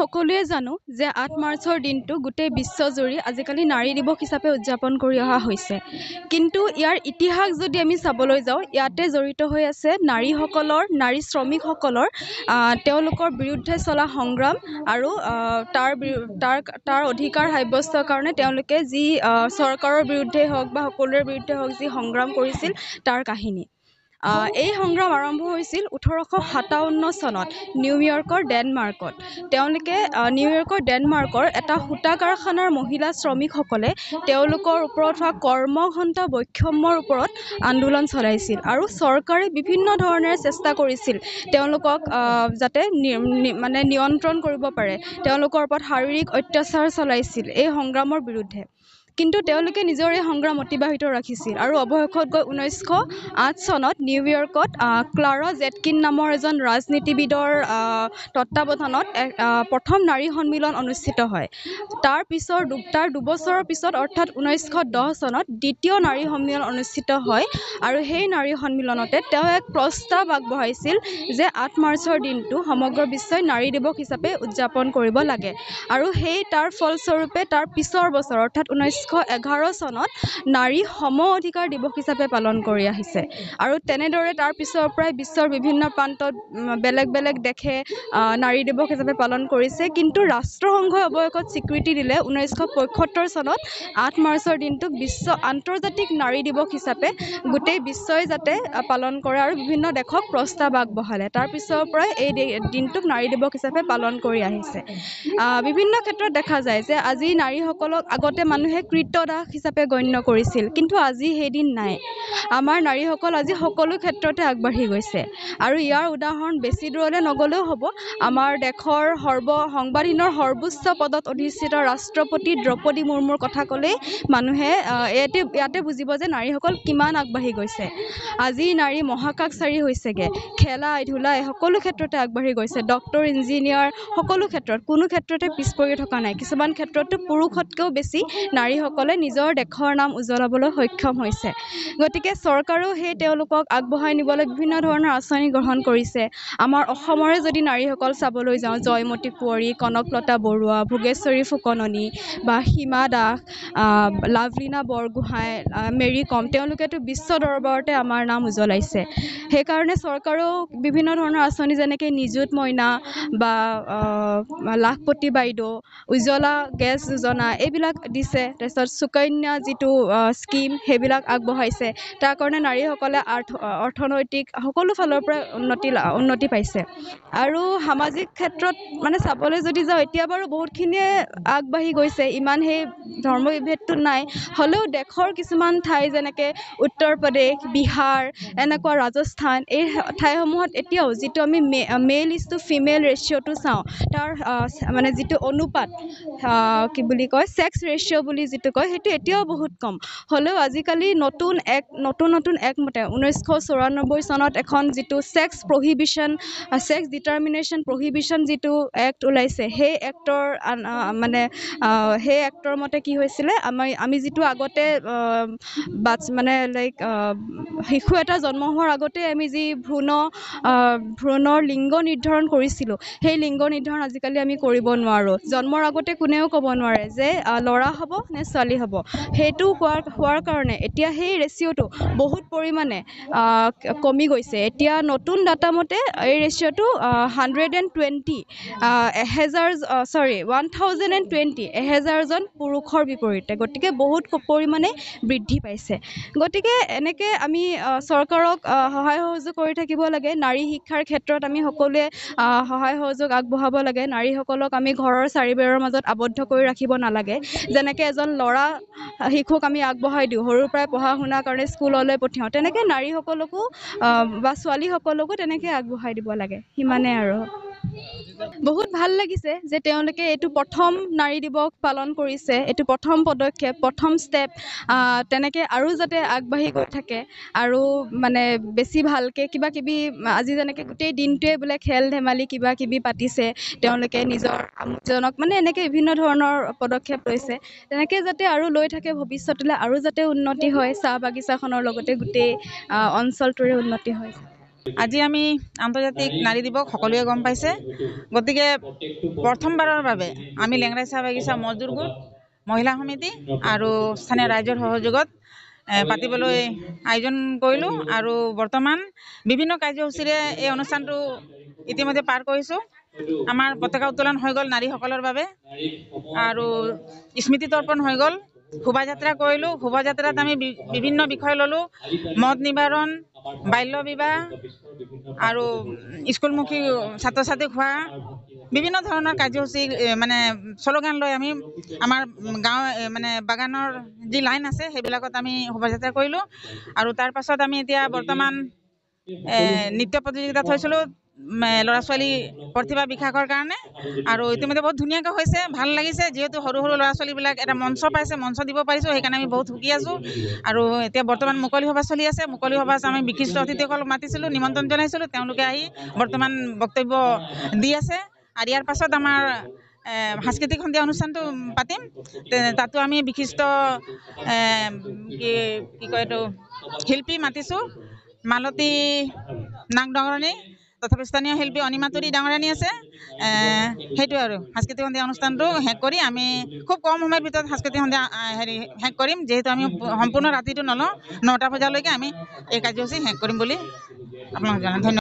সকলোৱে জানো যে ৮ মাৰ্চৰ দিনটো গোটেই বিশ্বজুৰি আজিকালি নাৰী দিৱস হিচাপে উদযাপন কৰি অহা হৈছে। কিন্তু ইয়াৰ ইতিহাস যদি আমি চাবলৈ যাওঁ, ইয়াতে জড়িত হৈ আছে নাৰী শ্ৰমিকসকলৰ তেওঁলোকৰ বিৰুদ্ধে চলা সংগ্ৰাম আৰু তাৰ অধিকাৰ সাব্যস্তৰ কাৰণে তেওঁলোকে যি চৰকাৰৰ বিৰুদ্ধে হওক বা সকলোৰে বিৰুদ্ধে হওক যি সংগ্ৰাম কৰিছিল তাৰ কাহিনী। এই সংগ্ৰাম আৰম্ভ হৈছিল 1857 চনত নিউয়ৰ্কৰ ডেনমাৰ্কত। তেওঁলোকে নিউয়ৰ্কৰ ডেনমাৰ্কৰ এটা সূতা কাৰখানাৰ মহিলা শ্ৰমিকসকলে তেওঁলোকৰ ওপৰত হোৱা কৰ্মঘণ্ট বৈষম্যৰ ওপৰত আন্দোলন চলাইছিল আৰু চৰকাৰে বিভিন্ন ধৰণেৰে চেষ্টা কৰিছিল তেওঁলোকক যাতে নিয়ন্ত্ৰণ কৰিব পাৰে। তেওঁলোকৰ ওপৰত শাৰীৰিক অত্যাচাৰ চলাইছিল এই সংগ্ৰামৰ বিৰুদ্ধে। কিন্তু তেওঁলোকে নিজৰ এই সংগ্ৰাম অব্যাহত ৰাখিছিল আৰু অৱশেষত গৈ 1908 চনত নিউয়ৰ্কত ক্লাৰা জেটকিন নামৰ এজন ৰাজনীতিবিদৰ তত্বাৱধানত প্ৰথম নাৰী সন্মিলন অনুষ্ঠিত হয়। তাৰ দুবছৰৰ পিছত অৰ্থাৎ 1910 চনত দ্বিতীয় নাৰী সন্মিলন অনুষ্ঠিত হয় আৰু সেই নাৰী সন্মিলনতে তেওঁ এক প্ৰস্তাৱ আগবঢ়াইছিল যে ৮ মাৰ্চৰ দিনটো সমগ্ৰ বিশ্বই নাৰী দিৱস হিচাপে উদযাপন কৰিব লাগে। আৰু তাৰ ফলস্বৰূপে তাৰ পিছৰ বছৰ অৰ্থাৎ 1911 চনত নাৰী সম অধিকাৰ দিৱস হিচাপে পালন কৰি আহিছে। আৰু তেনেদৰে তাৰ পিছৰ পৰাই বিশ্বৰ বিভিন্ন প্ৰান্তত বেলেগ বেলেগ দেশে নাৰী দিৱস হিচাপে পালন কৰিছে। কিন্তু ৰাষ্ট্ৰসংঘই অৱশেষত স্বীকৃতি দিলে 1975 চনত ৮ মাৰ্চৰ দিনটোক আন্তৰ্জাতিক নাৰী দিৱস হিচাপে গোটেই বিশ্বই যাতে পালন কৰে আৰু বিভিন্ন দেশক প্ৰস্তাৱ আগবঢ়ালে। তাৰ পিছৰ পৰাই এই দিনটোক নাৰী দিৱস হিচাপে পালন কৰি আহিছে। বিভিন্ন ক্ষেত্ৰত দেখা যায় যে আজি নাৰীসকলক আগতে মানুহে কৃতদাস হিচাপে গণ্য কৰিছিল, কিন্তু আজি সেইদিন নাই। আমাৰ নাৰীসকল আজি সকলো ক্ষেত্ৰতে আগবাঢ়ি গৈছে আৰু ইয়াৰ উদাহৰণ বেছি দূৰলৈ নগ'লেও হ'ব। আমাৰ দেশৰ সংবিধানৰ সৰ্বোচ্চ পদত অধিষ্ঠিত ৰাষ্ট্ৰপতি দ্ৰৌপদী মুৰ্মুৰ কথা ক'লেই মানুহে ইয়াতে বুজিব যে নাৰীসকল কিমান আগবাঢ়ি গৈছে। আজি নাৰী মহাকাশচাৰী হৈছেগৈ, খেলা ধূলা সকলো ক্ষেত্ৰতে আগবাঢ়ি গৈছে। ডক্তৰ, ইঞ্জিনিয়াৰ সকলো ক্ষেত্ৰত কোনো ক্ষেত্ৰতে পিছ পৰি থকা নাই। কিছুমান ক্ষেত্ৰতো পুৰুষতকৈও বেছি নাৰীসকলে নিজৰ দেশৰ নাম উজ্বলাবলৈ সক্ষম হৈছে। গতিকে চৰকাৰেও তেওঁলোকক আগবঢ়াই নিবলৈ বিভিন্ন ধৰণৰ আঁচনি গ্ৰহণ কৰিছে। আমাৰ অসমৰে যদি নাৰীসকল চাবলৈ যাওঁ, জয়মতী কুঁৱৰী, কনকলতা বৰুৱা, ভোগেশ্বৰী ফুকননী বা সীমা দাস, লাভলীনা বৰগোহাঁই, মেৰী কম, তেওঁলোকেতো বিশ্ব দৰবাৰতে আমাৰ নাম উজ্বলাইছে। সেইকাৰণে চৰকাৰেও বিভিন্ন ধৰণৰ আঁচনি যেনেকৈ নিযুত মইনা বা লাখপতি বাইদেউ, উজ্জ্বলা গেছ যোজনা এইবিলাক দিছে। তাৰপিছত সুকন্যা যিটো স্কীম সেইবিলাক আগবঢ়াইছে। তাৰ কাৰণে নাৰীসকলে অৰ্থনৈতিক সকলো ফালৰ পৰা উন্নতি পাইছে। আৰু সামাজিক ক্ষেত্ৰত চাবলৈ যদি যাওঁ, এতিয়া বাৰু বহুতখিনিয়ে আগবাঢ়ি গৈছে, ইমান সেই ধৰ্ম বিভেদটো নাই। হ'লেও দেশৰ কিছুমান ঠাই যেনেকৈ উত্তৰ প্ৰদেশ, বিহাৰ, এনেকুৱা ৰাজস্থান, এই ঠাইসমূহত এতিয়াও যিটো আমি মেল ইজ টু ফিমেল ৰেচিঅ'টো চাওঁ, তাৰ যিটো অনুপাত কি বুলি কয় ছেক্স ৰেচিঅ' বুলি যিটো কয়, সেইটো এতিয়াও বহুত কম। হ'লেও আজিকালি নতুন একমতে 1994 চনত এখন যিটো ছেক্স ডিটাৰমিনেশ্যন প্ৰহিবিশ্যন যিটো এক্ট ওলাইছে, সেই এক্টৰ মতে কি হৈছিলে, আমি যিটো আগতে শিশু এটা জন্ম হোৱাৰ আগতে আমি যি ভ্ৰূণৰ লিংগ নিৰ্ধাৰণ কৰিছিলোঁ, সেই লিংগ নিৰ্ধাৰণ আজিকালি আমি কৰিব নোৱাৰোঁ। জন্মৰ আগতে কোনেও ক'ব নোৱাৰে যে ল'ৰা হ'ব নে ছোৱালী হ'ব। সেইটো হোৱাৰ কাৰণে এতিয়া সেই ৰেচিঅ'টো বহুত পৰিমাণে কমি গৈছে। এতিয়া নতুন ডাটা মতে এই ৰেচিঅ'টো 1000জন পুৰুষৰ বিপৰীতে, গতিকে বহুত পৰিমাণে বৃদ্ধি পাইছে। গতিকে এনেকৈ আমি চৰকাৰক সহায় সহযোগ কৰি থাকিব লাগে। নাৰী শিক্ষাৰ ক্ষেত্ৰত আমি সকলোৱে সহায় সহযোগ আগবঢ়াব লাগে। নাৰীসকলক আমি ঘৰৰ চাৰিবেৰৰ মাজত আবদ্ধ কৰি ৰাখিব নালাগে। যেনেকৈ এজন শিশুক আমি আগবঢ়াই দিওঁ, সৰুৰ পৰাই পঢ়া শুনাৰ কাৰণে স্কুললৈ পঠিয়াওঁ, তেনেকৈ নাৰীসকলকো বা ছোৱালীসকলকো তেনেকৈ আগবঢ়াই দিব লাগে। সিমানে আৰু। বহুত ভাল লাগিছে যে তেওঁলোকে এইটো প্ৰথম নাৰী দিৱস পালন কৰিছে। এইটো প্ৰথম পদক্ষেপ, প্ৰথম ষ্টেপ। তেনেকৈ আৰু যাতে আগবাঢ়ি গৈ থাকে আৰু বেছি ভালকৈ কিবাকিবি, আজি যেনেকৈ গোটেই দিনটোৱে বোলে খেল ধেমালি কিবাকিবি পাতিছে, তেওঁলোকে নিজৰ আমোদজনক এনেকৈ বিভিন্ন ধৰণৰ পদক্ষেপ লৈছে। তেনেকৈ যাতে আৰু লৈ থাকে ভৱিষ্যতলৈ, আৰু যাতে উন্নতি হয়, চাহ বাগিচাখনৰ লগতে গোটেই অঞ্চলটোৰে উন্নতি হয়। আজি আমি আন্তৰ্জাতিক নাৰী দিৱস সকলোৱে গম পাইছে, গতিকে প্ৰথমবাৰৰ বাবে আমি লেংৰাই চাহ বাগিচা মজদুৰ গোট, মহিলা সমিতি আৰু স্থানীয় ৰাইজৰ সহযোগত পাতিবলৈ আয়োজন কৰিলোঁ আৰু বৰ্তমান বিভিন্ন কাৰ্যসূচীৰে এই অনুষ্ঠানটো ইতিমধ্যে পাৰ কৰিছোঁ। আমাৰ পতাকা উত্তোলন হৈ গ'ল নাৰীসকলৰ বাবে আৰু স্মৃতি তৰ্পণ হৈ গ'ল। শোভাযাত্ৰা কৰিলোঁ। শোভাযাত্ৰাত আমি বিভিন্ন বিষয় ল'লোঁ, মদ নিবাৰণ, বাল্য বিবাহ আৰু স্কুলমুখী ছাত্ৰ ছাত্ৰীক হোৱা বিভিন্ন ধৰণৰ কাৰ্যসূচী মানে শ্লোগান লৈ আমি আমাৰ গাঁও মানে বাগানৰ যি লাইন আছে সেইবিলাকত আমি শোভাযাত্ৰা কৰিলোঁ। আৰু তাৰ পাছত আমি এতিয়া বৰ্তমান নৃত্য প্ৰতিযোগিতা থৈছিলোঁ ল'ৰা ছোৱালী প্ৰতিভা বিকাশৰ কাৰণে, আৰু ইতিমধ্যে বহুত ধুনীয়াকৈ হৈছে, ভাল লাগিছে। যিহেতু সৰু সৰু ল'ৰা ছোৱালীবিলাক এটা মঞ্চ পাইছে, মঞ্চ দিব পাৰিছোঁ, সেইকাৰণে আমি বহুত সুখী আছোঁ। আৰু এতিয়া বৰ্তমান মুকলি সভা চলি আছে। মুকলি সভা আমি বিশিষ্ট অতিথিসকলক মাতিছিলোঁ, নিমন্ত্ৰণ জনাইছিলোঁ, তেওঁলোকে আহি বৰ্তমান বক্তব্য দি আছে। আৰু ইয়াৰ পাছত আমাৰ সাংস্কৃতিক সন্ধিয়া অনুষ্ঠানটো পাতিম। তাতো আমি বিশিষ্ট কি কয় এইটো শিল্পী মাতিছোঁ, মালতী নাগ ডাঙৰণী, তথাপি স্থানীয় শিল্পী অনিমাতুৰী ডাঙৰণী আছে। সেইটোৱে আৰু সাংস্কৃতিক সন্ধিয়া অনুষ্ঠানটো শেষ কৰি আমি খুব কম সময়ৰ ভিতৰত সাংস্কৃতিক সন্ধিয়া শেষ কৰিম, যিহেতু আমি সম্পূৰ্ণ ৰাতিটো নলওঁ, 9টা বজালৈকে আমি এই কাৰ্যসূচী শেষ কৰিম বুলি আপোনালোক জনাই ধন্যবাদ।